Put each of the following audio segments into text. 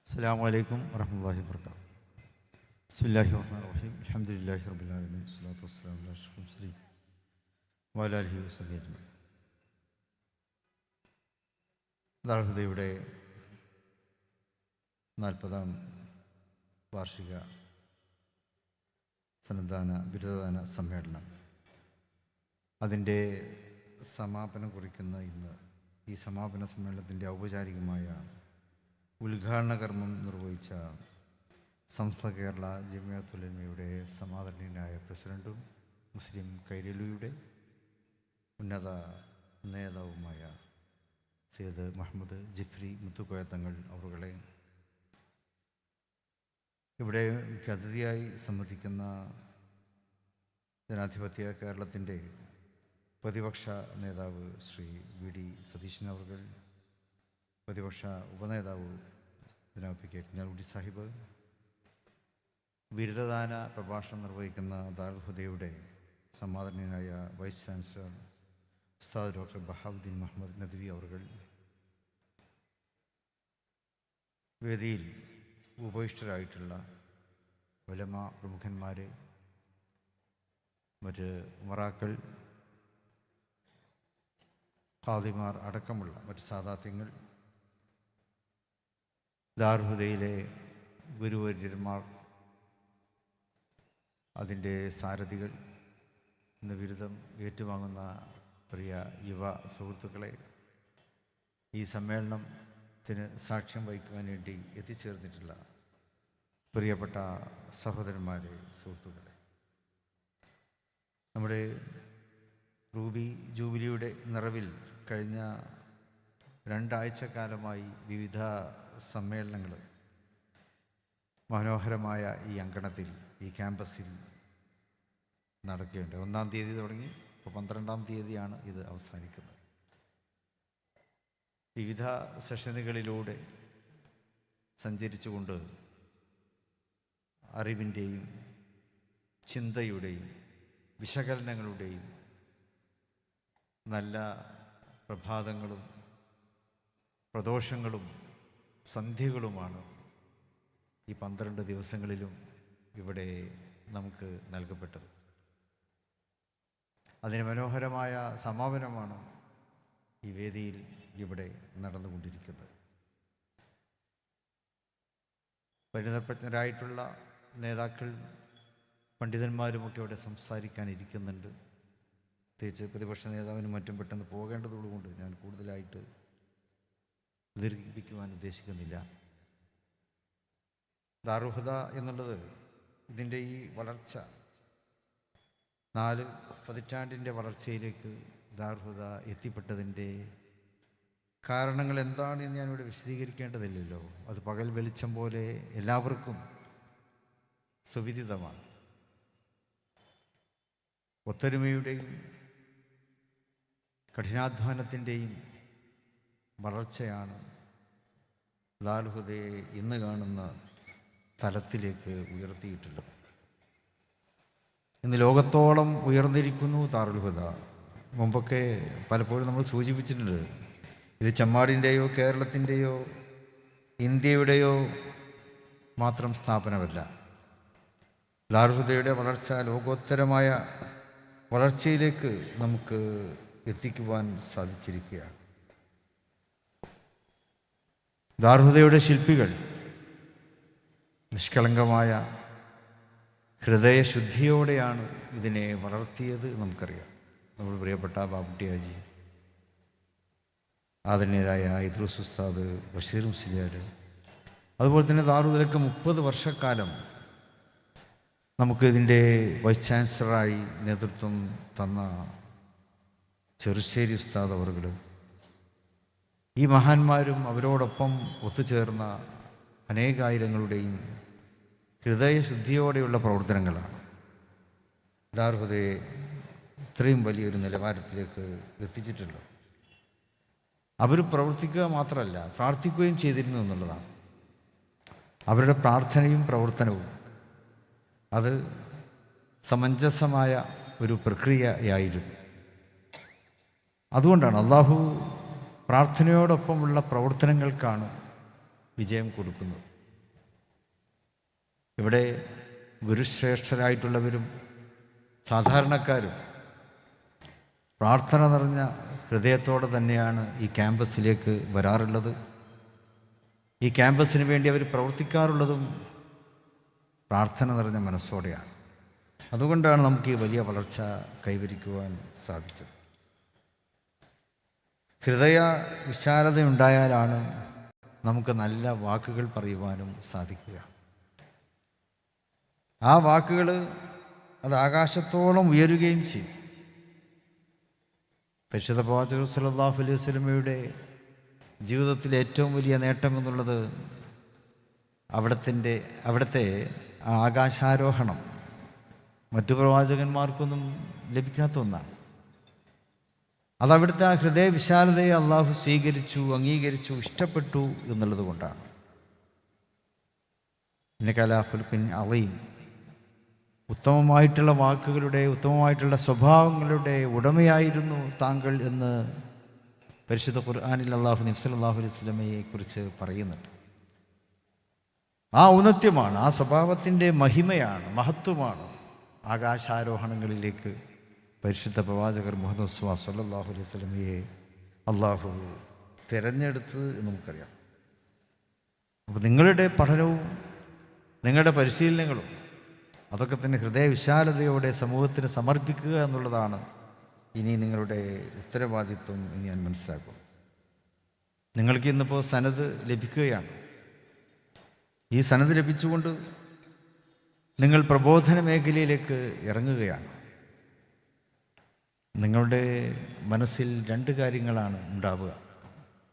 അസ്സലാമു അലൈക്കും വറഹ്മത്തുള്ളാഹി വബറകാതുഹു. ബിസ്മില്ലാഹിർ റഹ്മാനിർ റഹീം. അൽഹംദുലില്ലാഹി റബ്ബിൽ ആലമീൻ. വസ്സലാത്തു വസ്സലാമു അലാ അഷ്റഫിൽ മുർസലീൻ വഅലാ ആലിഹി വസഹ്ബിഹി അജ്മഈൻ. ദാറുൽഹുദയുടെ 40ാം വാർഷിക സന്നദ്ധാന ബിരുദദാന സമ്മേളനം അതിൻ്റെ സമാപനം കുറിക്കുന്ന ഇന്ന് ഈ സമാപന സമ്മേളനത്തിൻ്റെ ഔപചാരികമായ ഉദ്ഘാടന കർമ്മം നിർവഹിച്ച സംസ്ഥ കേരള ജമിഅത്തുൽ ഉലമയുടെ സമാദരണീയനായ പ്രസിഡൻറ്റും മുസ്ലിം കൈരളിയുടെ ഉന്നത നേതാവുമായ സയ്യിദ് മുഹമ്മദ് ജിഫ്രി മുത്തുക്കോയ തങ്ങൾ അവരുകളെ, ഇവിടെ അതിഥിയായി സംബന്ധിക്കുന്ന ജനാധിപത്യ കേരളത്തിൻ്റെ പ്രതിപക്ഷ നേതാവ് ശ്രീ വി ഡി സതീശൻ അവർ, പ്രതിപക്ഷ ഉപനേതാവ് ജനാബ് പി കെ കുഞ്ഞാലിക്കുട്ടി സാഹിബ്, ബിരുദദാന പ്രഭാഷണം നിർവഹിക്കുന്ന ദാറുൽഹുദയുടെ സമാദരണീയനായ വൈസ് ചാൻസലർ ഉസ്താദ് ഡോക്ടർ ബഹാവുദ്ദീൻ മുഹമ്മദ് നദ്വി അവർ, വേദിയിൽ ഉപവിഷ്ടരായിട്ടുള്ള ഉലമ പ്രമുഖന്മാർ, മറ്റ് ഉമറാക്കൾ, ഖാദിമാർ അടക്കമുള്ള മറ്റ് സാദാത്യങ്ങൾ, ദാറുൽഹുദയിലെ ഗുരുവര്യന്മാർ, അതിൻ്റെ സാരഥികൾ, ഇന്ന് ബിരുദം ഏറ്റുവാങ്ങുന്ന പ്രിയ യുവ സുഹൃത്തുക്കളെ, ഈ സമ്മേളനത്തിന് സാക്ഷ്യം വഹിക്കുവാൻ വേണ്ടി എത്തിച്ചേർന്നിട്ടുള്ള പ്രിയപ്പെട്ട സഹോദരന്മാരെ, സുഹൃത്തുക്കളെ, നമ്മുടെ റൂബി ജൂബിലിയുടെ നിറവിൽ കഴിഞ്ഞ 2 ആഴ്ചക്കാലമായി വിവിധ സമ്മേളനങ്ങൾ മനോഹരമായ ഈ അങ്കണത്തിൽ, ഈ ക്യാമ്പസിൽ നടക്കുകയുണ്ട്. 1-ാം തീയതി തുടങ്ങി, ഇപ്പോൾ 12-ാം തീയതിയാണ് ഇത് അവസാനിക്കുന്നത്. വിവിധ സെഷനുകളിലൂടെ സഞ്ചരിച്ചുകൊണ്ട് അറിവിൻ്റെയും ചിന്തയുടെയും വിശകലനങ്ങളുടെയും നല്ല പ്രഭാതങ്ങളും പ്രദോഷങ്ങളും സന്ധ്യകളുമാണ് ഈ 12 ദിവസങ്ങളിലും ഇവിടെ നമുക്ക് നൽകപ്പെട്ടത്. അതിന് മനോഹരമായ സമാപനമാണ് ഈ വേദിയിൽ ഇവിടെ നടന്നുകൊണ്ടിരിക്കുന്നത്. പരിണതപ്രജ്ഞരായിട്ടുള്ള നേതാക്കൾ, പണ്ഡിതന്മാരുമൊക്കെ ഇവിടെ സംസാരിക്കാനിരിക്കുന്നുണ്ട്. പ്രത്യേകിച്ച് പ്രതിപക്ഷ നേതാവിനും മറ്റും പെട്ടെന്ന് പോകേണ്ടതുകൊണ്ട് ഞാൻ കൂടുതലായിട്ട് ദീർഘിപ്പിക്കുവാൻ ഉദ്ദേശിക്കുന്നില്ല. ദാറുൽഹുദ എന്നുള്ളത്, ഇതിൻ്റെ ഈ വളർച്ച, 4 പതിറ്റാണ്ടിൻ്റെ വളർച്ചയിലേക്ക് ദാറുൽഹുദ എത്തിപ്പെട്ടതിൻ്റെ കാരണങ്ങൾ എന്താണെന്ന് ഞാനിവിടെ വിശദീകരിക്കേണ്ടതില്ലല്ലോ. അത് പകൽ വെളിച്ചം പോലെ എല്ലാവർക്കും സുവിദിതമാണ്. ഒത്തൊരുമയുടെയും കഠിനാധ്വാനത്തിൻ്റെയും വളർച്ചയാണ് ദാറുൽഹുദയെ ഇന്ന് കാണുന്ന തലത്തിലേക്ക് ഉയർത്തിയിട്ടുള്ളത്. ഇന്ന് ലോകത്തോളം ഉയർന്നിരിക്കുന്നു ദാറുൽഹുദ. മുമ്പൊക്കെ പലപ്പോഴും നമ്മൾ സൂചിപ്പിച്ചിട്ടുണ്ട്, ഇത് ചെമ്മാടിൻ്റെയോ കേരളത്തിൻ്റെയോ ഇന്ത്യയുടെയോ മാത്രം സ്ഥാപനമല്ല. ദാറുൽഹുദയുടെ വളർച്ച ലോകോത്തരമായ വളർച്ചയിലേക്ക് നമുക്ക് എത്തിക്കുവാൻ സാധിച്ചിരിക്കുകയാണ്. ദാറുൽഹുദയുടെ ശില്പികൾ നിഷ്കളങ്കമായ ഹൃദയശുദ്ധിയോടെയാണ് ഇതിനെ വളർത്തിയത്. നമുക്കറിയാം, നമ്മുടെ പ്രിയപ്പെട്ട ബാബുട്ടി ഹാജി, ആദരണീയരായ ഇദ്രീസ് ഉസ്താദ്, ബഷീർ മുസ്ലിയാർ, അതുപോലെ തന്നെ ദാറുൽഹുദയ്ക്ക് 30 വർഷക്കാലം നമുക്ക് ഇതിൻ്റെ വൈസ് ചാൻസലറായി നേതൃത്വം തന്ന ചെറുശ്ശേരി ഉസ്താദ് അവർ, ഈ മഹാന്മാരും അവരോടൊപ്പം ഒത്തുചേർന്ന അനേകായിരങ്ങളുടെയും ഹൃദയശുദ്ധിയോടെയുള്ള പ്രവർത്തനങ്ങളാണ് ദാറുൽഹുദയെ ഇത്രയും വലിയൊരു നിലവാരത്തിലേക്ക് എത്തിച്ചിട്ടുള്ളത്. അവർ പ്രവർത്തിക്കുക മാത്രമല്ല, പ്രാർത്ഥിക്കുകയും ചെയ്തിരുന്നു എന്നുള്ളതാണ്. അവരുടെ പ്രാർത്ഥനയും പ്രവർത്തനവും അത് സമഞ്ജസമായ ഒരു പ്രക്രിയയായിരുന്നു. അതുകൊണ്ടാണ് അള്ളാഹു പ്രാർത്ഥനയോടൊപ്പമുള്ള പ്രവർത്തനങ്ങൾക്കാണ് വിജയം കൊടുക്കുന്നത്. ഇവിടെ ഗുരുശ്രേഷ്ഠരായിട്ടുള്ളവരും സാധാരണക്കാരും പ്രാർത്ഥന നിറഞ്ഞ ഹൃദയത്തോടെ തന്നെയാണ് ഈ ക്യാമ്പസിലേക്ക് വരാറുള്ളത്. ഈ ക്യാമ്പസിന് വേണ്ടി അവർ പ്രവർത്തിക്കാറുള്ളതും പ്രാർത്ഥന നിറഞ്ഞ മനസ്സോടെയാണ്. അതുകൊണ്ടാണ് നമുക്ക് ഈ വലിയ വളർച്ച കൈവരിക്കുവാൻ സാധിച്ചത്. ഹൃദയ വിശാലതയുണ്ടായാലാണ് നമുക്ക് നല്ല വാക്കുകൾ പറയുവാനും സാധിക്കുക. ആ വാക്കുകൾ അത് ആകാശത്തോളം ഉയരുകയും ചെയ്യും. പരിശുദ്ധ പ്രവാചകർ സല്ലല്ലാഹു അലൈഹി വസല്ലമയുടെ ജീവിതത്തിലെ ഏറ്റവും വലിയ നേട്ടമെന്നുള്ളത് അവിടുത്തെ ആ ആകാശാരോഹണം മറ്റു പ്രവാചകന്മാർക്കൊന്നും ലഭിക്കാത്ത ഒന്നാണ്. അതവിടുത്തെ ആ ഹൃദയ വിശാലതയെ അള്ളാഹു സ്വീകരിച്ചു, അംഗീകരിച്ചു, ഇഷ്ടപ്പെട്ടു എന്നുള്ളത് കൊണ്ടാണ്. ഇന്നകലാഖുൽഖിൻ അളീം, ഉത്തമമായിട്ടുള്ള വാക്കുകളുടെ, ഉത്തമമായിട്ടുള്ള സ്വഭാവങ്ങളുടെ ഉടമയായിരുന്നു താങ്കൾ എന്ന് പരിശുദ്ധ ഖുർആനിൽ അള്ളാഹു നബി സല്ലല്ലാഹു അലൈഹി വസല്ലമയെ കുറിച്ച് പറയുന്നുണ്ട്. ആ ഔന്നത്യമാണ്, ആ സ്വഭാവത്തിൻ്റെ മഹിമയാണ്, മഹത്വമാണ് ആകാശാരോഹണങ്ങളിലേക്ക് പരിശുദ്ധ പ്രവാചകർ മുഹമ്മദ് മുസ്തഫ സല്ലല്ലാഹു അലൈഹി വസല്ലമയെ അള്ളാഹു തിരഞ്ഞെടുത്ത് എന്ന് നമുക്കറിയാം. അപ്പോൾ നിങ്ങളുടെ പഠനവും നിങ്ങളുടെ പരിശീലനങ്ങളും അതൊക്കെ തന്നെ ഹൃദയവിശാലതയോടെ സമൂഹത്തിന് സമർപ്പിക്കുക എന്നുള്ളതാണ് ഇനി നിങ്ങളുടെ ഉത്തരവാദിത്വം എന്ന് ഞാൻ മനസ്സിലാക്കും. നിങ്ങൾക്ക് ഇന്നിപ്പോൾ സനത് ലഭിക്കുകയാണ്. ഈ സനത് ലഭിച്ചുകൊണ്ട് നിങ്ങൾ പ്രബോധന മേഖലയിലേക്ക് ഇറങ്ങുകയാണ്. നിങ്ങളുടെ മനസ്സിൽ രണ്ട് കാര്യങ്ങളാണ് ഉണ്ടാവുക.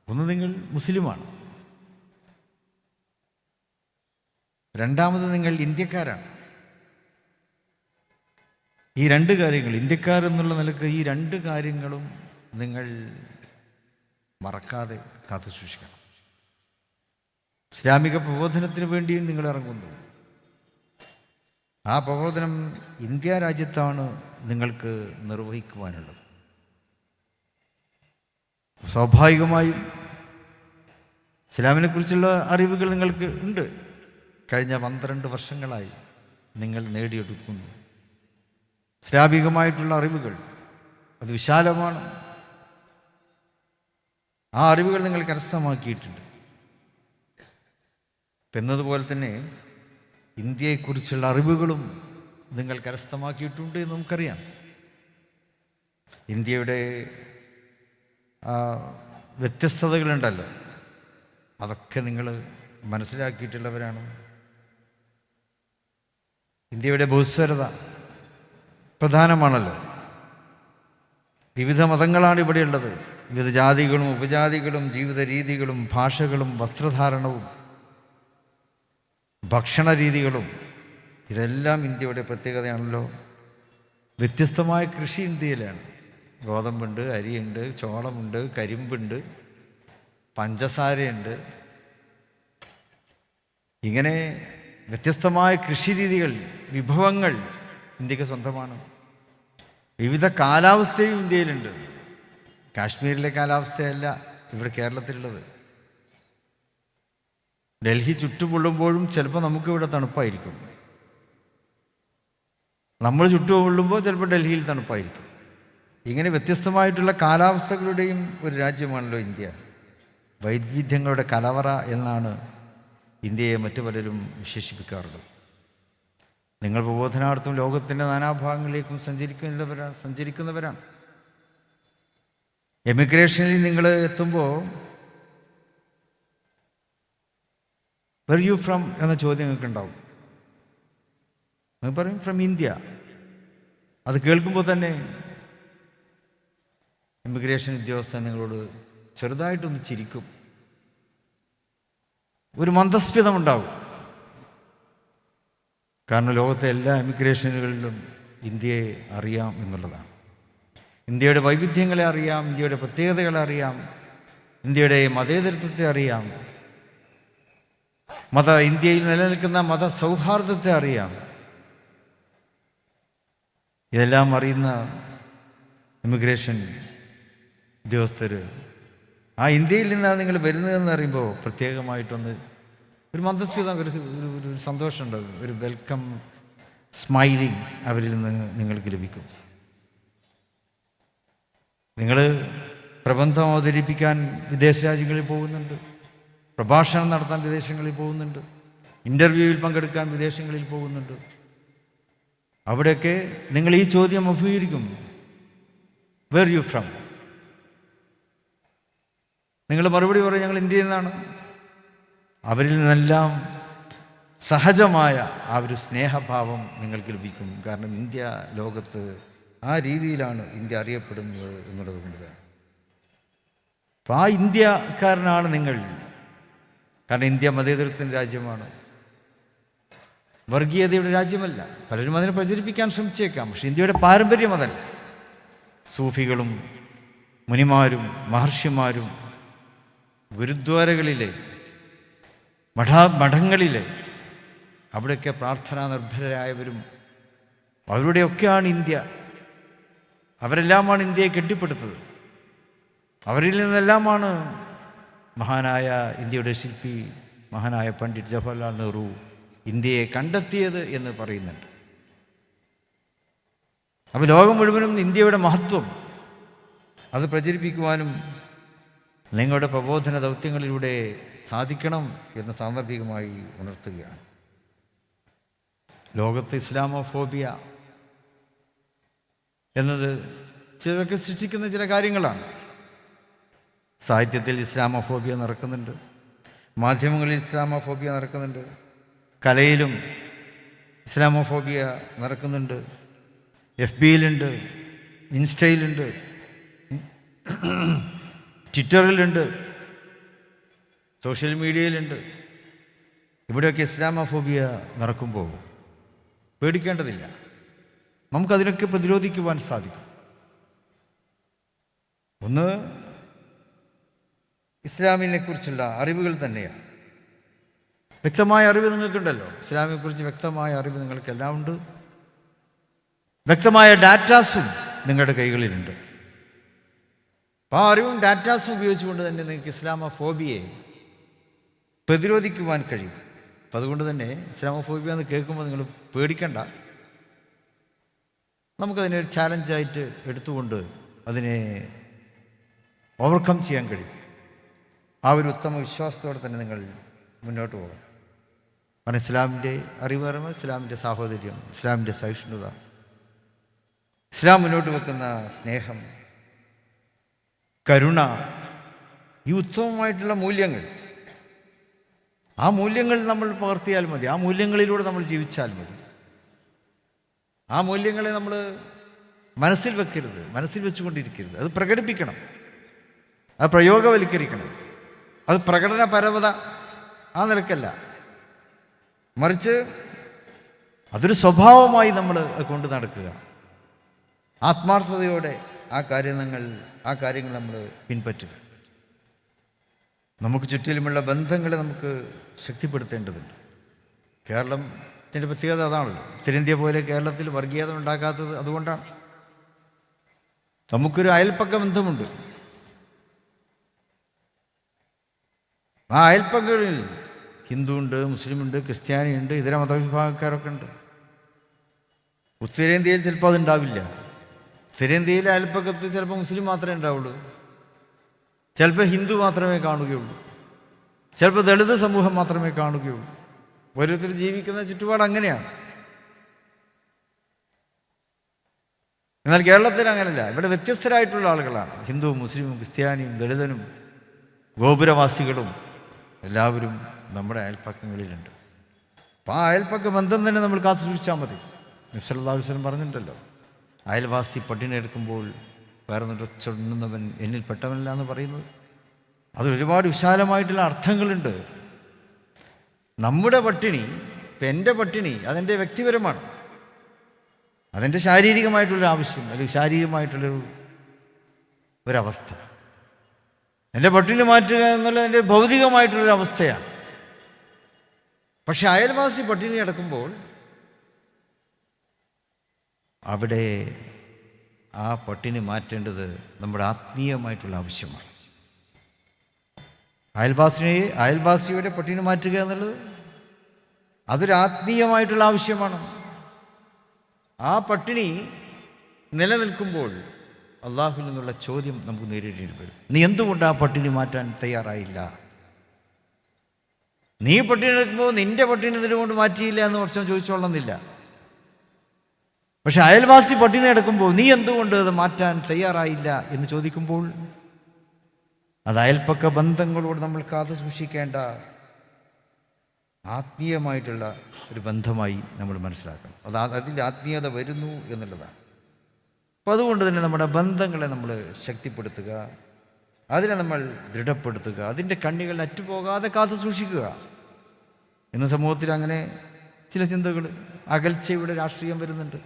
ഒന്ന്, നിങ്ങൾ മുസ്ലിമാണ്. രണ്ടാമത്, നിങ്ങൾ ഇന്ത്യക്കാരാണ്. ഈ രണ്ട് കാര്യങ്ങൾ, ഇന്ത്യക്കാരെന്നുള്ള നിലക്ക് ഈ രണ്ട് കാര്യങ്ങളും നിങ്ങൾ മറക്കാതെ കാത്തു സൂക്ഷിക്കണം. ഇസ്ലാമിക പ്രബോധനത്തിന് വേണ്ടിയും നിങ്ങൾ ഇറങ്ങുന്നു. ആ പ്രബോധനം ഇന്ത്യ രാജ്യത്താണ് നിങ്ങൾക്ക് നിർവഹിക്കുവാനുള്ളത്. സ്വാഭാവികമായും ഇസ്ലാമിനെക്കുറിച്ചുള്ള അറിവുകൾ നിങ്ങൾക്ക് ഉണ്ട്. കഴിഞ്ഞ 12 വർഷങ്ങളായി നിങ്ങൾ നേടിയെടുക്കുന്നു. ഇസ്ലാമികമായിട്ടുള്ള അറിവുകൾ അത് വിശാലമാണ്. ആ അറിവുകൾ നിങ്ങൾ കരസ്ഥമാക്കിയിട്ടുണ്ട്. എന്നതുപോലെ തന്നെ ഇന്ത്യയെക്കുറിച്ചുള്ള അറിവുകളും നിങ്ങൾ കരസ്ഥമാക്കിയിട്ടുണ്ട് എന്ന് നമുക്കറിയാം. ഇന്ത്യയുടെ വ്യത്യസ്തതകളുണ്ടല്ലോ, അതൊക്കെ നിങ്ങൾ മനസ്സിലാക്കിയിട്ടുള്ളവരാണ്. ഇന്ത്യയുടെ ബഹുസ്വരത പ്രധാനമാണല്ലോ. വിവിധ മതങ്ങളാണ് ഇവിടെയുള്ളത്. വിവിധ ജാതികളും ഉപജാതികളും ജീവിത രീതികളും ഭാഷകളും വസ്ത്രധാരണവും ഭക്ഷണ രീതികളും ഇതെല്ലാം ഇന്ത്യയുടെ പ്രത്യേകതയാണല്ലോ. വ്യത്യസ്തമായ കൃഷി ഇന്ത്യയിലാണ്. ഗോതമ്പുണ്ട്, അരിയുണ്ട്, ചോളമുണ്ട്, കരിമ്പുണ്ട്, പഞ്ചസാരയുണ്ട്. ഇങ്ങനെ വ്യത്യസ്തമായ കൃഷി രീതികൾ, വിഭവങ്ങൾ ഇന്ത്യക്ക് സ്വന്തമാണ്. വിവിധ കാലാവസ്ഥയും ഇന്ത്യയിലുണ്ട്. കാശ്മീരിലെ കാലാവസ്ഥയല്ല ഇവിടെ കേരളത്തിലുള്ളത്. ഡൽഹി ചുട്ടുപൊള്ളുമ്പോഴും ചിലപ്പോൾ നമുക്കിവിടെ തണുപ്പായിരിക്കും. നമ്മൾ ചുട്ടുപൊള്ളുമ്പോൾ ചിലപ്പോൾ ഡൽഹിയിൽ തണുപ്പായിരിക്കും. ഇങ്ങനെ വ്യത്യസ്തമായിട്ടുള്ള കാലാവസ്ഥകളുടെയും ഒരു രാജ്യമാണല്ലോ ഇന്ത്യ. വൈവിധ്യങ്ങളുടെ കലവറ എന്നാണ് ഇന്ത്യയെ മറ്റു പലരും വിശേഷിപ്പിക്കാറുള്ളത്. നിങ്ങൾ പ്രബോധനാർത്ഥം ലോകത്തിൻ്റെ നാനാഭാഗങ്ങളിലേക്കും സഞ്ചരിക്കുന്നവരാണ്. എമിഗ്രേഷനിൽ നിങ്ങൾ എത്തുമ്പോൾ വെർ യു ഫ്രം എന്ന ചോദ്യം നിങ്ങൾക്ക് ഉണ്ടാവും. നിങ്ങൾ പറയും ഫ്രം ഇന്ത്യ. അത് കേൾക്കുമ്പോൾ തന്നെ ഇമിഗ്രേഷൻ ഉദ്യോഗസ്ഥൻ നിങ്ങളോട് ചെറുതായിട്ടൊന്ന് ചിരിക്കും. ഒരു മന്ദസ്മിതമുണ്ടാവും. കാരണം ലോകത്തെ എല്ലാ ഇമിഗ്രേഷനുകളിലും ഇന്ത്യയെ അറിയാം എന്നുള്ളതാണ്. ഇന്ത്യയുടെ വൈവിധ്യങ്ങളെ അറിയാം, ഇന്ത്യയുടെ പ്രത്യേകതകളെ അറിയാം, ഇന്ത്യയുടെ മതേതരത്വത്തെ അറിയാം, ഇന്ത്യയിൽ നിലനിൽക്കുന്ന മതസൗഹാർദ്ദത്തെ അറിയാം. ഇതെല്ലാം അറിയുന്ന ഇമിഗ്രേഷൻ ഉദ്യോഗസ്ഥർ ആ ഇന്ത്യയിൽ നിന്നാണ് നിങ്ങൾ വരുന്നതെന്ന് അറിയുമ്പോൾ പ്രത്യേകമായിട്ടൊന്ന് ഒരു മന്ദസ്മിത, ഒരു ഒരു ഒരു സന്തോഷമുണ്ട്, ഒരു വെൽക്കം സ്മൈലിംഗ് അവരിൽ നിന്ന് നിങ്ങൾക്ക് ലഭിക്കും. നിങ്ങൾ പ്രബന്ധം അവതരിപ്പിക്കാൻ വിദേശ രാജ്യങ്ങളിൽ പോകുന്നുണ്ട്, പ്രഭാഷണം നടത്താൻ വിദേശങ്ങളിൽ പോകുന്നുണ്ട്, ഇൻ്റർവ്യൂവിൽ പങ്കെടുക്കാൻ വിദേശങ്ങളിൽ പോകുന്നുണ്ട്. അവിടെയൊക്കെ നിങ്ങൾ ഈ ചോദ്യം അഭിമുഖീകരിക്കും, വേർ യു ഫ്രം? നിങ്ങൾ മറുപടി പറയും, ഞങ്ങൾ ഇന്ത്യയിൽ നിന്നാണ്. അവരിൽ നിന്നെല്ലാം സഹജമായ ആ ഒരു സ്നേഹഭാവം നിങ്ങൾക്ക് ലഭിക്കും. കാരണം ഇന്ത്യ ലോകത്ത് ആ രീതിയിലാണ് ഇന്ത്യ അറിയപ്പെടുന്നത് എന്നുള്ളത് കൊണ്ട് തന്നെ. അപ്പോൾ ആ ഇന്ത്യക്കാരനാണ് നിങ്ങൾ. കാരണം ഇന്ത്യ മതേതരത്വത്തിൻ്റെ രാജ്യമാണ്, വർഗീയതയുടെ രാജ്യമല്ല. പലരും അതിനെ പ്രചരിപ്പിക്കാൻ ശ്രമിച്ചേക്കാം, പക്ഷെ ഇന്ത്യയുടെ പാരമ്പര്യം അതല്ല. സൂഫികളും മുനിമാരും മഹർഷിമാരും ഗുരുദ്വാരകളിലെ മഠങ്ങളിലെ അവിടെയൊക്കെ പ്രാർത്ഥനാ നിർഭരരായവരും അവരുടെയൊക്കെയാണ് ഇന്ത്യ. അവരെല്ലാമാണ് ഇന്ത്യയെ കെട്ടിപ്പടുത്തത്. അവരിൽ നിന്നെല്ലാമാണ് മഹാനായ ഇന്ത്യയുടെ ശില്പി മഹാനായ പണ്ഡിറ്റ് ജവഹർലാൽ നെഹ്റു ഇന്ത്യയെ കണ്ടെത്തിയത് എന്ന് പറയുന്നുണ്ട്. അപ്പോൾ ലോകം മുഴുവനും ഇന്ത്യയുടെ മഹത്വം അത് പ്രചരിപ്പിക്കുവാനും നിങ്ങളുടെ പ്രബോധന ദൗത്യങ്ങളിലൂടെ സാധിക്കണം എന്ന് സാന്ദർഭികമായി ഉണർത്തുകയാണ്. ലോകത്ത് ഇസ്ലാമോഫോബിയ എന്നത് ചിലരൊക്കെ സൃഷ്ടിക്കുന്ന ചില കാര്യങ്ങളാണ്. സാഹിത്യത്തിൽ ഇസ്ലാമോഫോബിയ നടക്കുന്നുണ്ട്, മാധ്യമങ്ങളിൽ ഇസ്ലാമോഫോബിയ നടക്കുന്നുണ്ട്, കലയിലും ഇസ്ലാമോഫോബിയ നടക്കുന്നുണ്ട്, FB-യിലുണ്ട്, ഇൻസ്റ്റയിലുണ്ട്, ട്വിറ്ററിലുണ്ട്, സോഷ്യൽ മീഡിയയിലുണ്ട്. ഇവിടെയൊക്കെ ഇസ്ലാമോഫോബിയ നടക്കുമ്പോൾ പേടിക്കേണ്ടതില്ല. നമുക്കതിനൊക്കെ പ്രതിരോധിക്കുവാൻ സാധിക്കും. ഒന്ന്, ഇസ്ലാമിനെ കുറിച്ചുള്ള അറിവുകൾ തന്നെയാണ്. വ്യക്തമായ അറിവ് നിങ്ങൾക്കുണ്ടല്ലോ, ഇസ്ലാമിനെക്കുറിച്ച് വ്യക്തമായ അറിവ് നിങ്ങൾക്കെല്ലാം ഉണ്ട്. വ്യക്തമായ ഡാറ്റാസും നിങ്ങളുടെ കൈകളിലുണ്ട്. അപ്പോൾ ആ അറിവും ഡാറ്റാസും ഉപയോഗിച്ചുകൊണ്ട് തന്നെ നിങ്ങൾക്ക് ഇസ്ലാമോഫോബിയെ പ്രതിരോധിക്കുവാൻ കഴിയും. അപ്പം അതുകൊണ്ട് തന്നെ ഇസ്ലാമോഫോബിയ എന്ന് കേൾക്കുമ്പോൾ നിങ്ങൾ പേടിക്കണ്ട. നമുക്കതിനെ ഒരു ചാലഞ്ചായിട്ട് എടുത്തുകൊണ്ട് അതിനെ ഓവർകം ചെയ്യാൻ കഴിയും. ആ ഒരു ഉത്തമ വിശ്വാസത്തോടെ തന്നെ നിങ്ങൾ മുന്നോട്ട് പോകണം. കാരണം ഇസ്ലാമിൻ്റെ അറിവ് പറയുമ്പോൾ ഇസ്ലാമിൻ്റെ സാഹോദര്യം, ഇസ്ലാമിൻ്റെ സഹിഷ്ണുത, ഇസ്ലാം മുന്നോട്ട് വെക്കുന്ന സ്നേഹം, കരുണ, ഈ ഉത്തമമായിട്ടുള്ള മൂല്യങ്ങൾ, ആ മൂല്യങ്ങൾ നമ്മൾ പകർത്തിയാൽ മതി. ആ മൂല്യങ്ങളിലൂടെ നമ്മൾ ജീവിച്ചാൽ മതി. ആ മൂല്യങ്ങളെ നമ്മൾ മനസ്സിൽ വെക്കരുത്, മനസ്സിൽ വെച്ചുകൊണ്ടിരിക്കരുത്. അത് പ്രകടിപ്പിക്കണം, അത് പ്രയോഗവൽക്കരിക്കണം. അത് പ്രകടനപരത ആ നിലക്കല്ല, മറിച്ച് അതൊരു സ്വഭാവമായി നമ്മൾ കൊണ്ട് നടക്കുക. ആത്മാർത്ഥതയോടെ ആ കാര്യങ്ങൾ നമ്മൾ പിൻപറ്റുക. നമുക്ക് ചുറ്റിലുമുള്ള ബന്ധങ്ങളെ നമുക്ക് ശക്തിപ്പെടുത്തേണ്ടതുണ്ട്. കേരളത്തിൻ്റെ പ്രത്യേകത അതാണല്ലോ. ഉത്തരേന്ത്യ പോലെ കേരളത്തിൽ വർഗീയത ഉണ്ടാക്കാത്തത് അതുകൊണ്ടാണ്. നമുക്കൊരു അയൽപ്പക്ക ബന്ധമുണ്ട്. ആ അയൽപ്പക്കങ്ങളിൽ ഹിന്ദുവുണ്ട്, മുസ്ലിമുണ്ട്, ക്രിസ്ത്യാനിയുണ്ട്, ഇതര മതവിഭാഗക്കാരൊക്കെ ഉണ്ട്. ഉത്തരേന്ത്യയിൽ ചിലപ്പോൾ അതുണ്ടാവില്ല. ഉത്തരേന്ത്യയിലെ അയൽപ്പക്കത്ത് ചിലപ്പോൾ മുസ്ലിം മാത്രമേ ഉണ്ടാവുള്ളൂ, ചിലപ്പോൾ ഹിന്ദു മാത്രമേ കാണുകയുള്ളൂ, ചിലപ്പോൾ ദളിത് സമൂഹം മാത്രമേ കാണുകയുള്ളൂ. ഓരോരുത്തർ ജീവിക്കുന്ന ചുറ്റുപാട് അങ്ങനെയാണ്. എന്നാൽ കേരളത്തിൽ അങ്ങനെയല്ല. ഇവിടെ വ്യത്യസ്തരായിട്ടുള്ള ആളുകളാണ്. ഹിന്ദുവും മുസ്ലിമും ക്രിസ്ത്യാനിയും ദളിതനും ഗോപുരവാസികളും എല്ലാവരും നമ്മുടെ അയൽപ്പക്കങ്ങളിലുണ്ട്. അപ്പോൾ ആ അയൽപ്പക്ക ബന്ധം തന്നെ നമ്മൾ കാത്തു സൂക്ഷിച്ചാൽ മതി. നബി സല്ലല്ലാഹു അലൈഹി വസല്ലം പറഞ്ഞിട്ടുണ്ടല്ലോ, അയൽവാസി പട്ടിണി എടുക്കുമ്പോൾ വേറെ ചൊണ്ണുന്നവൻ എന്നിൽ പെട്ടവനല്ല എന്ന് പറയുന്നത്. അത് ഒരുപാട് വിശാലമായിട്ടുള്ള അർത്ഥങ്ങളുണ്ട്. നമ്മുടെ പട്ടിണി, ഇപ്പം എൻ്റെ പട്ടിണി അതെൻ്റെ വ്യക്തിപരമാണ്, അതെൻ്റെ ശാരീരികമായിട്ടുള്ളൊരു ആവശ്യം, അല്ലെങ്കിൽ ഒരവസ്ഥ. എൻ്റെ പട്ടിണി മാറ്റുക എന്നുള്ളത് എൻ്റെ ഭൗതികമായിട്ടുള്ളൊരു അവസ്ഥയാണ്. പക്ഷെ അയൽവാസി പട്ടിണി കിടക്കുമ്പോൾ അവിടെ ആ പട്ടിണി മാറ്റേണ്ടത് നമ്മുടെ ആത്മീയമായിട്ടുള്ള ആവശ്യമാണ്. അയൽവാസിയുടെ പട്ടിണി മാറ്റുക എന്നുള്ളത് അതൊരു ആത്മീയമായിട്ടുള്ള ആവശ്യമാണ്. ആ പട്ടിണി നിലനിൽക്കുമ്പോൾ അള്ളാഹുവിൽ നിന്നുള്ള ചോദ്യം നമുക്ക് നേരിടേണ്ടി വരും. നീ എന്തുകൊണ്ട് ആ പട്ടിണി മാറ്റാൻ തയ്യാറായില്ല? നീ പട്ടിണി എടുക്കുമ്പോൾ നിന്റെ പട്ടിണി എന്തുകൊണ്ട് മാറ്റിയില്ല എന്ന് കുറച്ചും ചോദിച്ചോളന്നില്ല. പക്ഷെ അയൽവാസി പട്ടിണി എടുക്കുമ്പോൾ നീ എന്തുകൊണ്ട് അത് മാറ്റാൻ തയ്യാറായില്ല എന്ന് ചോദിക്കുമ്പോൾ അത് അയൽപ്പക്ക ബന്ധങ്ങളോട് നമ്മൾ കാത്തു സൂക്ഷിക്കേണ്ട ആത്മീയമായിട്ടുള്ള ഒരു ബന്ധമായി നമ്മൾ മനസ്സിലാക്കണം. അതിൽ ആത്മീയത വരുന്നു എന്നുള്ളതാണ്. അപ്പോൾ അതുകൊണ്ട് തന്നെ നമ്മുടെ ബന്ധങ്ങളെ നമ്മൾ ശക്തിപ്പെടുത്തുക, അതിനെ നമ്മൾ ദൃഢപ്പെടുത്തുക, അതിൻ്റെ കണ്ണികൾ അറ്റുപോകാതെ കാത്തു സൂക്ഷിക്കുക. ഇന്ന് സമൂഹത്തിൽ അങ്ങനെ ചില ചിന്തകൾ, അകൽച്ചയുടെ രാഷ്ട്രീയം വരുന്നുണ്ട്.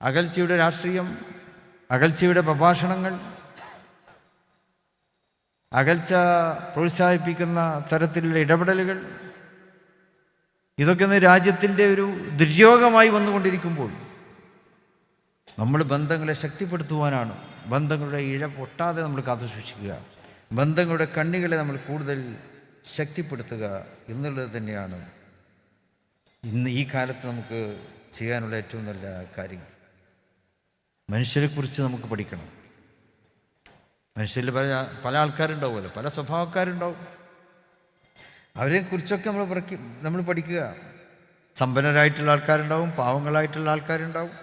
അകൽച്ചയുടെ രാഷ്ട്രീയം, അകൽച്ചയുടെ പ്രഭാഷണങ്ങൾ, അകൽച്ച പ്രോത്സാഹിപ്പിക്കുന്ന തരത്തിലുള്ള ഇടപെടലുകൾ, ഇതൊക്കെ ഇന്ന് രാജ്യത്തിൻ്റെ ഒരു ദുര്യോഗമായി വന്നുകൊണ്ടിരിക്കുമ്പോൾ നമ്മൾ ബന്ധങ്ങളെ ശക്തിപ്പെടുത്തുവാനാണ്, ബന്ധങ്ങളുടെ ഇഴ പൊട്ടാതെ നമ്മൾ കാത്തു സൂക്ഷിക്കുക, ബന്ധങ്ങളുടെ കണ്ണികളെ നമ്മൾ കൂടുതൽ ശക്തിപ്പെടുത്തുക എന്നുള്ളത് തന്നെയാണ് ഇന്ന് ഈ കാലത്ത് നമുക്ക് ചെയ്യാനുള്ള ഏറ്റവും നല്ല കാര്യം. മനുഷ്യരെക്കുറിച്ച് നമുക്ക് പഠിക്കണം. മനുഷ്യരിൽ പല ആൾക്കാരുണ്ടാവുമല്ലോ, പല സ്വഭാവക്കാരുണ്ടാവും. അവരെക്കുറിച്ചൊക്കെ നമ്മൾ പഠിക്കുക. സമ്പന്നരായിട്ടുള്ള ആൾക്കാരുണ്ടാവും, പാവങ്ങളായിട്ടുള്ള ആൾക്കാരുണ്ടാവും,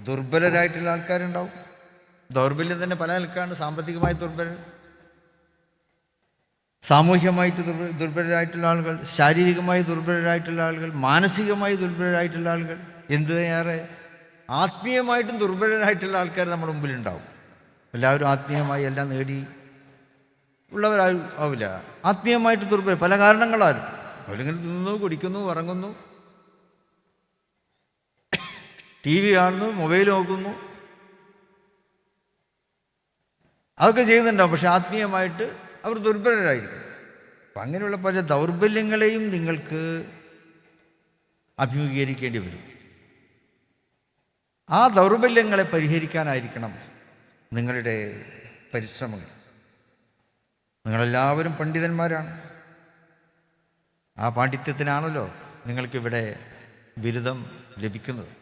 ദുർബലരായിട്ടുള്ള ആൾക്കാരുണ്ടാവും. ദൗർബല്യം തന്നെ പല ആൾക്കാരുണ്ട്. സാമ്പത്തികമായി ദുർബലർ, സാമൂഹ്യമായിട്ട് ദുർബലരായിട്ടുള്ള ആളുകൾ, ശാരീരികമായി ദുർബലരായിട്ടുള്ള ആളുകൾ, മാനസികമായി ദുർബലരായിട്ടുള്ള ആളുകൾ, എന്തിനേറെ ആത്മീയമായിട്ടും ദുർബലരായിട്ടുള്ള ആൾക്കാർ നമ്മുടെ മുമ്പിലുണ്ടാവും. എല്ലാവരും ആത്മീയമായി എല്ലാം നേടി ഉള്ളവരാവില്ല. ആത്മീയമായിട്ട് ദുർബലം പല കാരണങ്ങളാലും അവരിങ്ങനെ തിന്നുന്നു, കുടിക്കുന്നു, ഉറങ്ങുന്നു, TV കാണുന്നു, മൊബൈൽ നോക്കുന്നു, അതൊക്കെ ചെയ്യുന്നുണ്ടാവും. പക്ഷെ ആത്മീയമായിട്ട് അവർ ദുർബലരായിരിക്കും. അപ്പം അങ്ങനെയുള്ള പല ദൗർബല്യങ്ങളെയും നിങ്ങൾക്ക് അഭിമുഖീകരിക്കേണ്ടി വരും. ആ ദൗർബല്യങ്ങളെ പരിഹരിക്കാനായിരിക്കണം നിങ്ങളുടെ പരിശ്രമങ്ങൾ. നിങ്ങളെല്ലാവരും പണ്ഡിതന്മാരാണ്. ആ പാണ്ഡിത്യത്തിനാണല്ലോ നിങ്ങൾക്കിവിടെ ബിരുദം ലഭിക്കുന്നത്.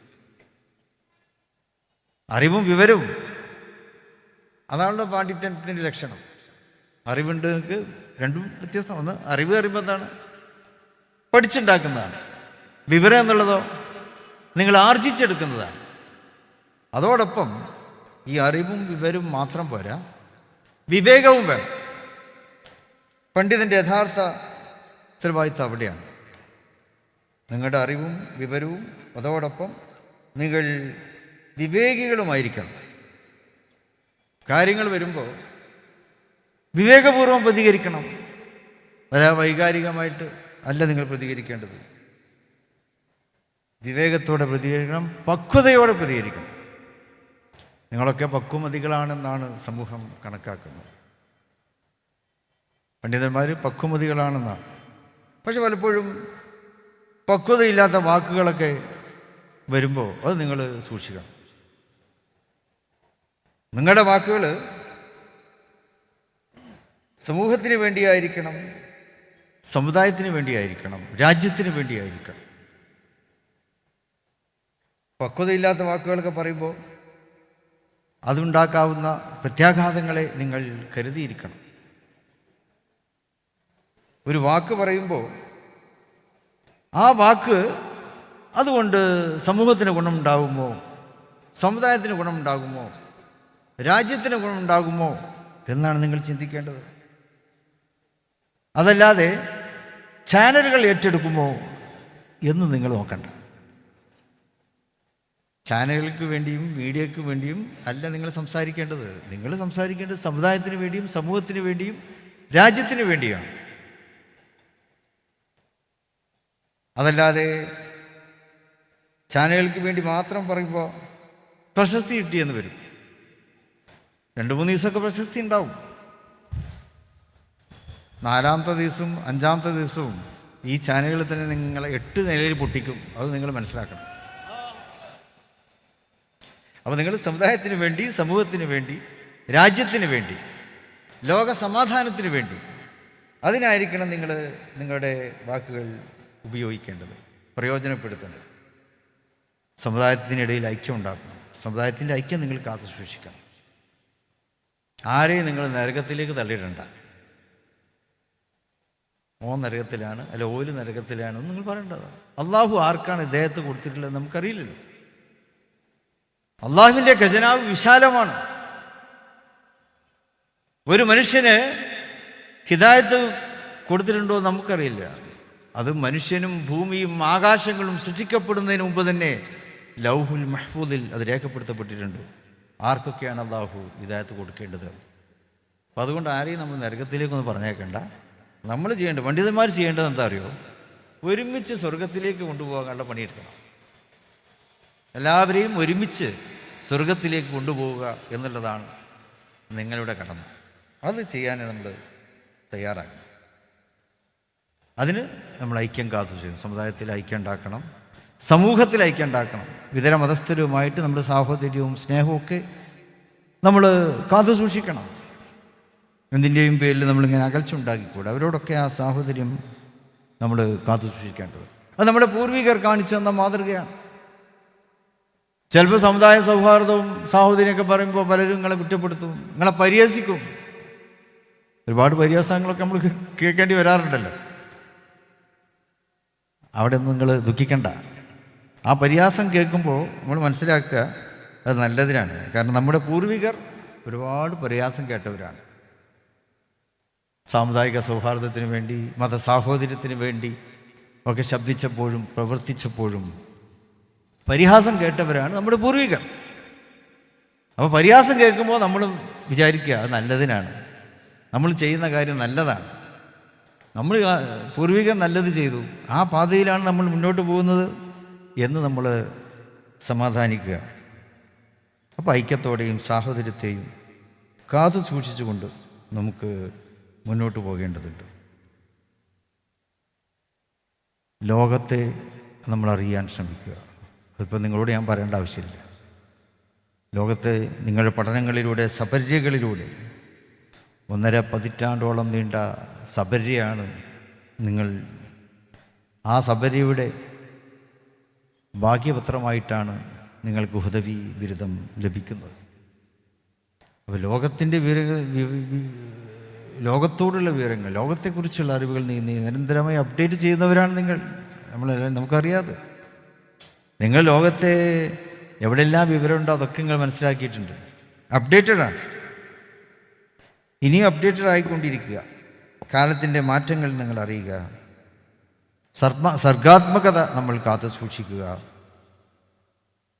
അറിവും വിവരവും അതാണല്ലോ പാണ്ഡിത്യത്തിൻ്റെ ലക്ഷണം. അറിവുണ്ട് നിങ്ങൾക്ക്, രണ്ടും വ്യത്യസ്തം. ഒന്ന് അറിവ് അറിയുമ്പോൾ എന്താണ്? പഠിച്ചുണ്ടാക്കുന്നതാണ്. വിവരം എന്നുള്ളതോ നിങ്ങൾ ആർജിച്ചെടുക്കുന്നതാണ്. അതോടൊപ്പം ഈ അറിവും വിവരവും മാത്രം പോരാ, വിവേകവും വേണം. പണ്ഡിതൻ്റെ യഥാർത്ഥ ഉത്തരവാദിത്വം അവിടെയാണ്. നിങ്ങളുടെ അറിവും വിവരവും അതോടൊപ്പം നിങ്ങൾ വിവേകികളുമായിരിക്കണം. കാര്യങ്ങൾ വരുമ്പോൾ വിവേകപൂർവ്വം പ്രതികരിക്കണം. വൈകാരികമായിട്ട് അല്ല നിങ്ങൾ പ്രതികരിക്കേണ്ടത്. വിവേകത്തോടെ പ്രതികരിക്കണം, പക്വതയോടെ പ്രതികരിക്കണം. നിങ്ങളൊക്കെ പക്വമതികളാണെന്നാണ് സമൂഹം കണക്കാക്കുന്നത്. പണ്ഡിതന്മാർ പക്വമതികളാണെന്നാണ്. പക്ഷെ പലപ്പോഴും പക്വതയില്ലാത്ത വാക്കുകളൊക്കെ വരുമ്പോൾ അത് നിങ്ങൾ സൂക്ഷിക്കണം. നിങ്ങളുടെ വാക്കുകൾ സമൂഹത്തിന് വേണ്ടിയായിരിക്കണം, സമുദായത്തിന് വേണ്ടിയായിരിക്കണം, രാജ്യത്തിന് വേണ്ടിയായിരിക്കണം. പക്വതയില്ലാത്ത വാക്കുകളൊക്കെ പറയുമ്പോൾ അതുണ്ടാക്കാവുന്ന പ്രത്യാഘാതങ്ങളെ നിങ്ങൾ കരുതിയിരിക്കണം. ഒരു വാക്ക് പറയുമ്പോൾ ആ വാക്ക് അതുകൊണ്ട് സമൂഹത്തിന് ഗുണമുണ്ടാകുമോ, സമുദായത്തിന് ഗുണമുണ്ടാകുമോ, രാജ്യത്തിന് ഗുണമുണ്ടാകുമോ എന്നാണ് നിങ്ങൾ ചിന്തിക്കേണ്ടത്. അതല്ലാതെ ചാനലുകൾ ഏറ്റെടുക്കുമോ എന്ന് നിങ്ങൾ നോക്കണ്ട. ചാനലുകൾക്ക് വേണ്ടിയും മീഡിയക്ക് വേണ്ടിയും അല്ല നിങ്ങൾ സംസാരിക്കേണ്ടത്. നിങ്ങൾ സംസാരിക്കേണ്ടത് സമുദായത്തിന് വേണ്ടിയും സമൂഹത്തിന് വേണ്ടിയും രാജ്യത്തിന് വേണ്ടിയാണ്. അതല്ലാതെ ചാനലുകൾക്ക് വേണ്ടി മാത്രം പറയുമ്പോൾ പ്രശസ്തി കിട്ടിയെന്ന് വരും. 2-3 ദിവസമൊക്കെ പ്രശസ്തി ഉണ്ടാവും. 4-ാമത്തെ ദിവസവും 5-ാമത്തെ ദിവസവും ഈ ചാനലുകളിൽ തന്നെ നിങ്ങളെ 8 നിലയിൽ പൊട്ടിക്കും. അത് നിങ്ങൾ മനസ്സിലാക്കണം. അപ്പോൾ നിങ്ങൾ സമുദായത്തിന് വേണ്ടി, സമൂഹത്തിന് വേണ്ടി, രാജ്യത്തിന് വേണ്ടി ലോക സമാധാനത്തിന് വേണ്ടി. അതിനായിരിക്കണം നിങ്ങൾ നിങ്ങളുടെ വാക്കുകൾ ഉപയോഗിക്കേണ്ടത്, പ്രയോജനപ്പെടുത്തേണ്ടത്. സമുദായത്തിനിടയിൽ ഐക്യം ഉണ്ടാക്കണം. സമുദായത്തിൻ്റെ ഐക്യം നിങ്ങൾ കാത്തു സൂക്ഷിക്കണം. ആരെയും നിങ്ങൾ നരകത്തിലേക്ക് തള്ളിയിടണ്ട. ഓ നരകത്തിലാണ്, അല്ല ഓല് നരകത്തിലാണെന്ന് നിങ്ങൾ പറയേണ്ടത്. അള്ളാഹു ആർക്കാണ് ഇദ്ദേഹത്തെ കൊടുത്തിട്ടുള്ളത് നമുക്കറിയില്ലല്ലോ. അള്ളാഹുവിൻ്റെ ഖജനാവ് വിശാലമാണ്. ഒരു മനുഷ്യന് ഹിദായത്ത് കൊടുത്തിട്ടുണ്ടോ നമുക്കറിയില്ല. അത് മനുഷ്യനും ഭൂമിയും ആകാശങ്ങളും സൃഷ്ടിക്കപ്പെടുന്നതിന് മുമ്പ് തന്നെ ലൗഹുൽ മഹ്ഫൂദിൽ അത് രേഖപ്പെടുത്തപ്പെട്ടിട്ടുണ്ട്. ആർക്കൊക്കെയാണ് അള്ളാഹു ഹിദായത്ത് കൊടുക്കേണ്ടത്. അപ്പോൾ അതുകൊണ്ട് ആരെയും നമ്മൾ നരകത്തിലേക്കൊന്നും പറഞ്ഞേക്കണ്ട. നമ്മൾ ചെയ്യേണ്ടത്, പണ്ഡിതന്മാർ ചെയ്യേണ്ടത് എന്താ അറിയോ? ഒരുമിച്ച് സ്വർഗത്തിലേക്ക് കൊണ്ടുപോകാനുള്ള പണിയെടുക്കണം. എല്ലാവരെയും ഒരുമിച്ച് സ്വർഗത്തിലേക്ക് കൊണ്ടുപോവുക എന്നുള്ളതാണ് നിങ്ങളുടെ കടമ. അത് ചെയ്യാൻ നമ്മൾ തയ്യാറാക്കണം. അതിന് നമ്മൾ ഐക്യം കാത്തു ചെയ്യും. സമുദായത്തിൽ ഐക്യം ഉണ്ടാക്കണം, സമൂഹത്തിൽ ഐക്യം ഉണ്ടാക്കണം. ഇതര മതസ്ഥരുമായിട്ട് നമ്മുടെ സാഹോദര്യവും സ്നേഹവും ഒക്കെ നമ്മൾ കാത്തു സൂക്ഷിക്കണം. എന്തിൻ്റെയും പേരിൽ നമ്മളിങ്ങനെ അകൽച്ച ഉണ്ടാക്കിക്കൂടെ. അവരോടൊക്കെ ആ സാഹോദര്യം നമ്മൾ കാത്തു സൂക്ഷിക്കേണ്ടത്. അത് നമ്മുടെ പൂർവികർ കാണിച്ചു തന്ന മാതൃകയാണ്. ചിലപ്പോൾ സമുദായ സൗഹാർദ്ദവും സാഹോദര്യമൊക്കെ പറയുമ്പോൾ പലരും നിങ്ങളെ കുറ്റപ്പെടുത്തും, നിങ്ങളെ പരിഹസിക്കും. ഒരുപാട് പരിഹാസങ്ങളൊക്കെ നമ്മൾ കേൾക്കേണ്ടി വരാറുണ്ടല്ലോ. അവിടെ ഒന്നും നിങ്ങൾ ദുഃഖിക്കണ്ട. ആ പരിഹാസം കേൾക്കുമ്പോൾ നമ്മൾ മനസ്സിലാക്കുക അത് നല്ലതിനാണ്. കാരണം നമ്മുടെ പൂർവികർ ഒരുപാട് പരിഹാസം കേട്ടവരാണ്. സാമുദായിക സൗഹാർദ്ദത്തിന് വേണ്ടി, മതസാഹോദര്യത്തിന് വേണ്ടി ഒക്കെ ശബ്ദിച്ചപ്പോഴും പ്രവർത്തിച്ചപ്പോഴും പരിഹാസം കേട്ടവരാണ് നമ്മുടെ പൂർവികർ. അപ്പോൾ പരിഹാസം കേൾക്കുമ്പോൾ നമ്മൾ വിചാരിക്കുക അത് നല്ലതിനാണ്, നമ്മൾ ചെയ്യുന്ന കാര്യം നല്ലതാണ്, നമ്മൾ പൂർവികർ നല്ലത് ചെയ്തു, ആ പാതയിലാണ് നമ്മൾ മുന്നോട്ട് പോകുന്നത് എന്ന് നമ്മൾ സമാധാനിക്കുക. അപ്പോൾ ഐക്യത്തോടെയും സാഹോദര്യത്തെയും കാത്തു സൂക്ഷിച്ചുകൊണ്ട് നമുക്ക് മുന്നോട്ട് പോകേണ്ടതുണ്ട്. ലോകത്തെ നമ്മൾ അറിയാൻ ശ്രമിക്കുക. അതിപ്പോൾ നിങ്ങളോട് ഞാൻ പറയേണ്ട ആവശ്യമില്ല. ലോകത്തെ നിങ്ങളുടെ പഠനങ്ങളിലൂടെ, സപര്യകളിലൂടെ 1.5 പതിറ്റാണ്ടോളം നീണ്ട സപര്യയാണ് നിങ്ങൾ. ആ സപര്യയുടെ ഭാഗ്യപത്രമായിട്ടാണ് നിങ്ങൾക്ക് ഹുദവി ബിരുദം ലഭിക്കുന്നത്. അപ്പോൾ ലോകത്തിൻ്റെ ലോകത്തോടുള്ള വിവരങ്ങൾ, ലോകത്തെക്കുറിച്ചുള്ള അറിവുകൾ നീ നിരന്തരമായി അപ്ഡേറ്റ് ചെയ്യുന്നവരാണ് നിങ്ങൾ. നമുക്കറിയാതെ നിങ്ങൾ ലോകത്തെ എവിടെയെല്ലാം വിവരമുണ്ടോ അതൊക്കെ നിങ്ങൾ മനസ്സിലാക്കിയിട്ടുണ്ട്. അപ്ഡേറ്റഡാണ്. ഇനിയും അപ്ഡേറ്റഡ് ആയിക്കൊണ്ടിരിക്കുക. കാലത്തിൻ്റെ മാറ്റങ്ങൾ നിങ്ങൾ അറിയുക. സർഗാത്മകത നമ്മൾ കാത്തു സൂക്ഷിക്കുക.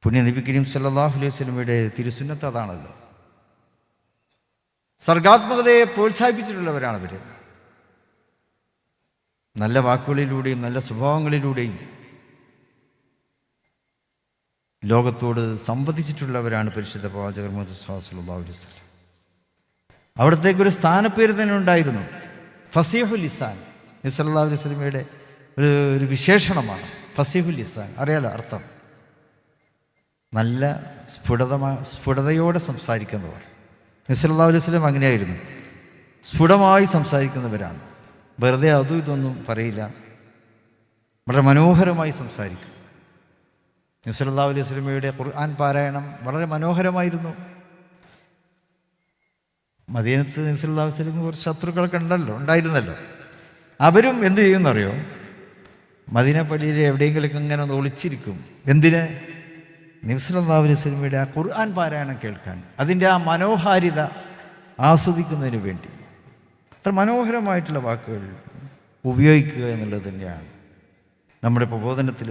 പുണ്യ നബി കരീം സല്ലല്ലാഹു അലൈഹി വസല്ലമയുടെ തിരുസുന്നത്ത് അതാണല്ലോ. സർഗാത്മകതയെ പ്രോത്സാഹിപ്പിച്ചിട്ടുള്ളവരാണ് അവർ. നല്ല വാക്കുകളിലൂടെയും നല്ല സ്വഭാവങ്ങളിലൂടെയും ലോകത്തോട് സംവദിച്ചിട്ടുള്ളവരാണ് പരിശുദ്ധ പ്രവാചകർ മുഹമ്മദ് സല്ലല്ലാഹു അലൈഹി വസല്ലം. അവിടത്തേക്കൊരു സ്ഥാനപ്പേര് തന്നെ ഉണ്ടായിരുന്നു, ഫസീഹുൽ ലിസാൻ. നബി സല്ലല്ലാഹു അലൈഹി വസല്ലമയുടെ ഒരു വിശേഷണമാണ് ഫസീഹുൽ ലിസാൻ. അറിയാലോ അർത്ഥം? നല്ല സ്ഫുടതയോടെ സംസാരിക്കുന്നവർ. നബി സല്ലല്ലാഹു അലൈഹി വസല്ലം അങ്ങനെയായിരുന്നു, സ്ഫുടമായി സംസാരിക്കുന്നവരാണ്. വെറുതെ അതും ഇതൊന്നും പറയില്ല, വളരെ മനോഹരമായി സംസാരിക്കും. നബി സല്ലല്ലാഹു അലൈഹി വസല്ലമയുടെ ഖുർആൻ പാരായണം വളരെ മനോഹരമായിരുന്നു. മദീനത്ത് നബി സല്ലല്ലാഹു അലൈഹി വസല്ലം കുറച്ച് ശത്രുക്കളൊക്കെ ഉണ്ടായിരുന്നല്ലോ. അവരും എന്ത് ചെയ്യുമെന്നറിയോ? മദീന പള്ളിയിൽ എവിടെയെങ്കിലൊക്കെ ഇങ്ങനെ ഒന്ന് ഒളിച്ചിരിക്കും. എന്തിന്? നബി സല്ലല്ലാഹു അലൈഹി വസല്ലമയുടെ ആ ഖുർആൻ പാരായണം കേൾക്കാൻ, അതിൻ്റെ ആ മനോഹാരിത ആസ്വദിക്കുന്നതിന് വേണ്ടി. അത്ര മനോഹരമായിട്ടുള്ള വാക്കുകൾ ഉപയോഗിക്കുക എന്നുള്ളത് തന്നെയാണ് നമ്മുടെ പ്രബോധനത്തിൽ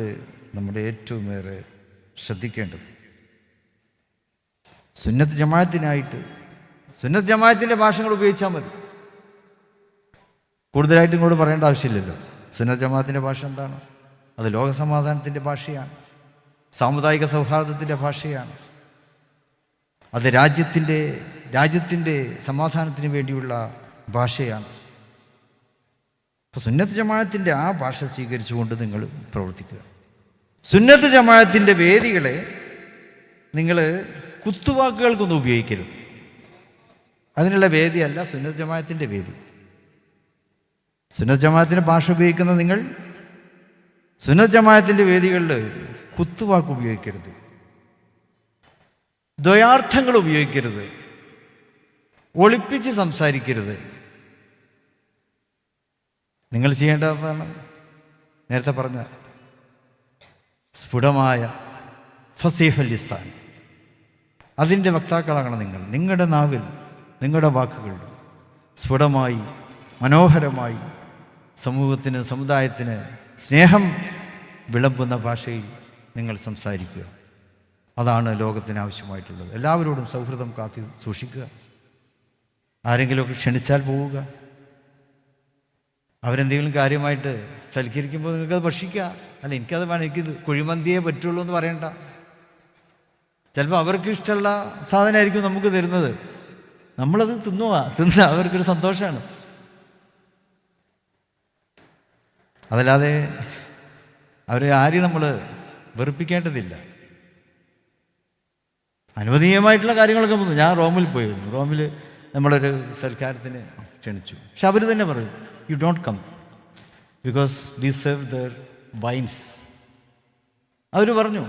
നമ്മുടെ ഏറ്റവും ഏറെ ശ്രദ്ധിക്കേണ്ടത്. സുന്നത്ത് ജമാഅത്തിനായിട്ട് സുന്നത്ത് ജമാഅത്തിൻ്റെ ഭാഷകൾ ഉപയോഗിച്ചാൽ മതി. കൂടുതലായിട്ട് ഇങ്ങോട്ട് പറയേണ്ട ആവശ്യമില്ലല്ലോ. സുന്നത്ത് ജമാഅത്തിൻ്റെ ഭാഷ എന്താണ്? അത് ലോകസമാധാനത്തിൻ്റെ ഭാഷയാണ്, സാമുദായിക സൗഹാർദ്ദത്തിൻ്റെ ഭാഷയാണ്, അത് രാജ്യത്തിൻ്റെ സമാധാനത്തിന് വേണ്ടിയുള്ള ഭാഷയാണ്. അപ്പോൾ സുന്നത്ത് ജമാഅത്തിൻ്റെ ആ ഭാഷ സ്വീകരിച്ചുകൊണ്ട് നിങ്ങൾ പ്രവർത്തിക്കുക. സുന്നത്ത് ജമാഅത്തിൻ്റെ വേദികളെ നിങ്ങൾ കുത്തുവാക്കുകൾക്കൊന്നും ഉപയോഗിക്കരുത്. അതിനുള്ള വേദിയല്ല സുന്നത്ത് ജമാഅത്തിൻ്റെ വേദി. സുന്നത്ത് ജമാഅത്തിൻ്റെ ഭാഷ ഉപയോഗിക്കുന്ന നിങ്ങൾ സുന്നത്ത് ജമാഅത്തിൻ്റെ വേദികളിൽ കുത്തുവാക്ക് ഉപയോഗിക്കരുത്, ദ്വയാർത്ഥങ്ങൾ ഉപയോഗിക്കരുത്, ഒളിപ്പിച്ച് സംസാരിക്കരുത്. നിങ്ങൾ ചെയ്യേണ്ടതാണ് നേരത്തെ പറഞ്ഞ സ്ഫുടമായ ഫസീഹുൽ ലിസാൻ, അതിൻ്റെ വക്താക്കളാകണം നിങ്ങൾ. നിങ്ങളുടെ നാവിൽ നിങ്ങളുടെ വാക്കുകൾ സ്ഫുടമായി മനോഹരമായി സമൂഹത്തിന് സമുദായത്തിന് സ്നേഹം വിളമ്പുന്ന ഭാഷയിൽ നിങ്ങൾ സംസാരിക്കുക. അതാണ് ലോകത്തിന് ആവശ്യമായിട്ടുള്ളത്. എല്ലാവരോടും സൗഹൃദം കാത്തി സൂക്ഷിക്കുക. ആരെങ്കിലുമൊക്കെ ക്ഷണിച്ചാൽ പോവുക. അവരെന്തെങ്കിലും കാര്യമായിട്ട് സൽക്കരിക്കുമ്പോൾ നിങ്ങൾക്കത് ഭക്ഷിക്കുക. അല്ല, എനിക്കത് വേണം, എനിക്കിത് കുഴിമന്തിയേ പറ്റുള്ളൂ എന്ന് പറയണ്ട. ചിലപ്പോൾ അവർക്ക് ഇഷ്ടമുള്ള സാധനമായിരിക്കും നമുക്ക് തരുന്നത്, നമ്മളത് തിന്നുക അവർക്കൊരു സന്തോഷമാണ്. അതല്ലാതെ അവരെ ആരെയും നമ്മൾ വെറുപ്പിക്കേണ്ടതില്ല. അനുവദനീയമായിട്ടുള്ള കാര്യങ്ങളൊക്കെ വന്നു. ഞാൻ റോമിൽ പോയിരുന്നു. റോമിൽ നമ്മളൊരു സൽക്കാരത്തിന് ക്ഷണിച്ചു. പക്ഷെ അവർ തന്നെ പറയും, you don't come because we serve there wines. അവർ പറഞ്ഞു,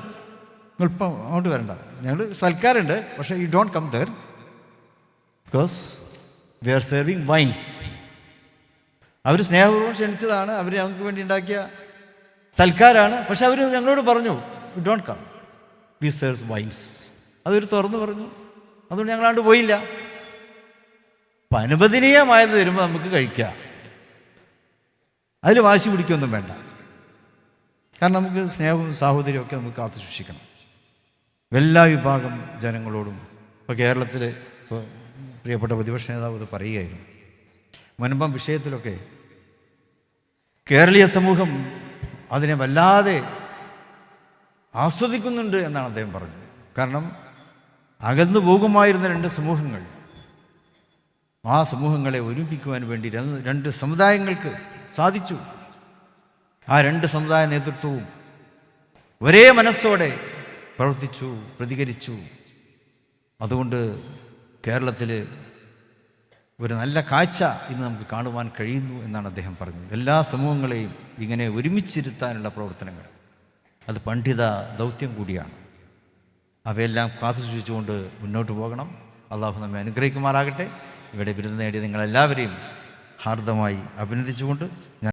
നിങ്ങളിപ്പം അങ്ങോട്ട് വരണ്ട, ഞങ്ങൾ സൽക്കാരുണ്ട്, പക്ഷേ you don't come there because we are serving wines. അവർ സ്നേഹപൂർവ്വം ക്ഷണിച്ചതാണ്, അവർ ഞങ്ങൾക്ക് വേണ്ടി ഉണ്ടാക്കിയ സൽക്കാരാണ്. പക്ഷെ അവർ ഞങ്ങളോട് പറഞ്ഞു, you don't come, we serve wines. അതൊരു തുറന്നു പറഞ്ഞു. അതുകൊണ്ട് ഞങ്ങളാണ്ട് പോയില്ല. അപ്പം അനുവദനീയമായത് വരുമ്പോൾ നമുക്ക് കഴിക്കാം, അതിൽ വാശി പിടിക്കൊന്നും വേണ്ട. കാരണം നമുക്ക് സ്നേഹവും സാഹോദര്യവും ഒക്കെ നമുക്ക് കാത്തു സൂക്ഷിക്കണം എല്ലാ വിഭാഗം ജനങ്ങളോടും. ഇപ്പോൾ കേരളത്തിൽ ഇപ്പോൾ പ്രിയപ്പെട്ട പ്രതിപക്ഷ നേതാവ് ഇത് പറയുകയായിരുന്നു. മുൻപം വിഷയത്തിലൊക്കെ കേരളീയ സമൂഹം അതിനെ വല്ലാതെ ആസ്വദിക്കുന്നുണ്ട് എന്നാണ് അദ്ദേഹം പറഞ്ഞത്. കാരണം അകന്നു പോകുമായിരുന്ന രണ്ട് സമൂഹങ്ങൾ, ആ സമൂഹങ്ങളെ ഒരുമിപ്പിക്കുവാൻ വേണ്ടി രണ്ട് സമുദായങ്ങൾക്ക് സാധിച്ചു. ആ രണ്ട് സമുദായ നേതൃത്വവും ഒരേ മനസ്സോടെ പ്രവർത്തിച്ചു, പ്രതികരിച്ചു. അതുകൊണ്ട് കേരളത്തിൽ ഒരു നല്ല കാഴ്ച ഇന്ന് നമുക്ക് കാണുവാൻ കഴിയുന്നു എന്നാണ് അദ്ദേഹം പറഞ്ഞത്. എല്ലാ സമൂഹങ്ങളെയും ഇങ്ങനെ ഒരുമിച്ചിരുത്താനുള്ള പ്രവർത്തനങ്ങൾ, അത് പണ്ഡിത ദൗത്യം കൂടിയാണ്. അവയെല്ലാം കാത്തു സൂക്ഷിച്ചുകൊണ്ട് മുന്നോട്ട് പോകണം. അള്ളാഹു നമ്മെ അനുഗ്രഹിക്കുമാറാകട്ടെ. ഇവിടെ ബിരുദം നേടിയ നിങ്ങളെല്ലാവരെയും ഹാർദമായി അഭിനന്ദിച്ചുകൊണ്ട് ഞാൻ